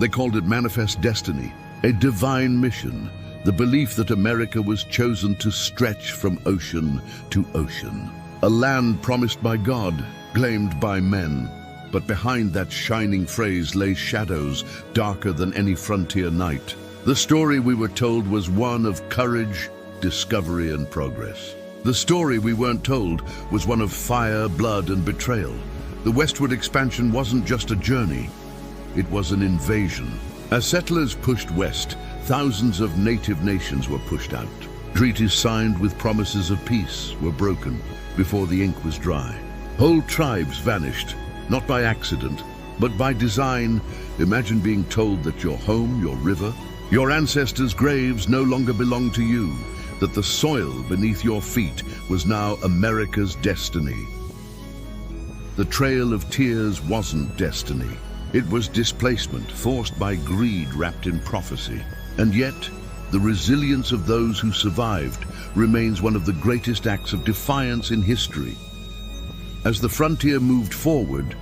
They called it Manifest Destiny, a divine mission, the belief that America was chosen to stretch from ocean to ocean. A land promised by God, claimed by men. But behind that shining phrase lay shadows darker than any frontier night. The story we were told was one of courage, discovery, and progress. The story we weren't told was one of fire, blood, and betrayal. The westward expansion wasn't just a journey, it was an invasion. As settlers pushed west, thousands of native nations were pushed out. Treaties signed with promises of peace were broken before the ink was dry. Whole tribes vanished, not by accident, but by design. Imagine being told that your home, your river, your ancestors' graves no longer belong to you, that the soil beneath your feet was now America's destiny. The Trail of Tears wasn't destiny. It was displacement, forced by greed wrapped in prophecy. And yet, the resilience of those who survived remains one of the greatest acts of defiance in history. As the frontier moved forward,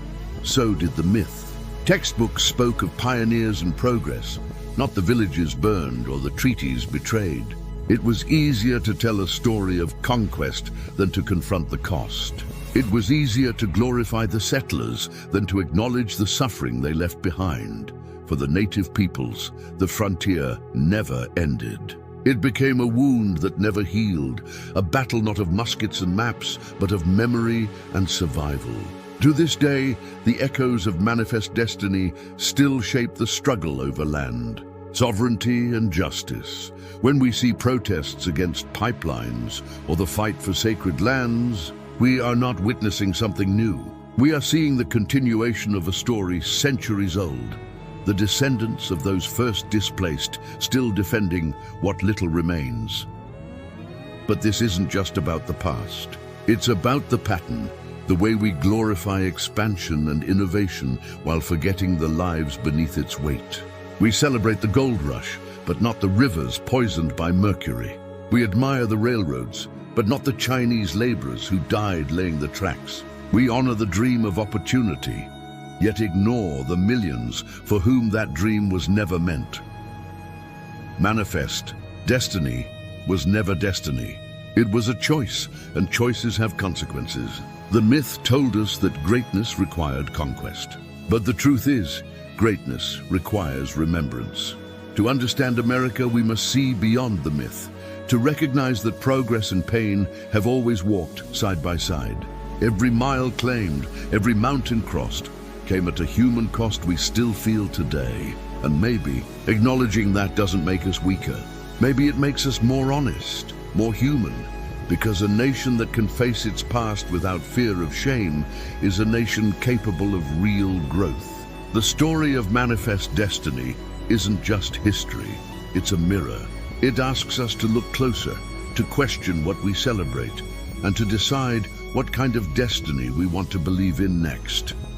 so did the myth. Textbooks spoke of pioneers and progress, not the villages burned or the treaties betrayed. It was easier to tell a story of conquest than to confront the cost. It was easier to glorify the settlers than to acknowledge the suffering they left behind. For the native peoples, the frontier never ended. It became a wound that never healed, a battle not of muskets and maps, but of memory and survival. To this day, the echoes of Manifest Destiny still shape the struggle over land, sovereignty, and justice. When we see protests against pipelines or the fight for sacred lands, we are not witnessing something new. We are seeing the continuation of a story centuries old, the descendants of those first displaced still defending what little remains. But this isn't just about the past. It's about the pattern, the way we glorify expansion and innovation while forgetting the lives beneath its weight. We celebrate the gold rush, but not the rivers poisoned by mercury. We admire the railroads, but not the Chinese laborers who died laying the tracks. We honor the dream of opportunity, yet ignore the millions for whom that dream was never meant. Manifest Destiny was never destiny. It was a choice, and choices have consequences. The myth told us that greatness required conquest. But the truth is, greatness requires remembrance. To understand America, we must see beyond the myth, to recognize that progress and pain have always walked side by side. Every mile claimed, every mountain crossed, came at a human cost we still feel today. And maybe acknowledging that doesn't make us weaker. Maybe it makes us more honest, more human, because a nation that can face its past without fear of shame is a nation capable of real growth. The story of Manifest Destiny isn't just history, it's a mirror. It asks us to look closer, to question what we celebrate, and to decide what kind of destiny we want to believe in next.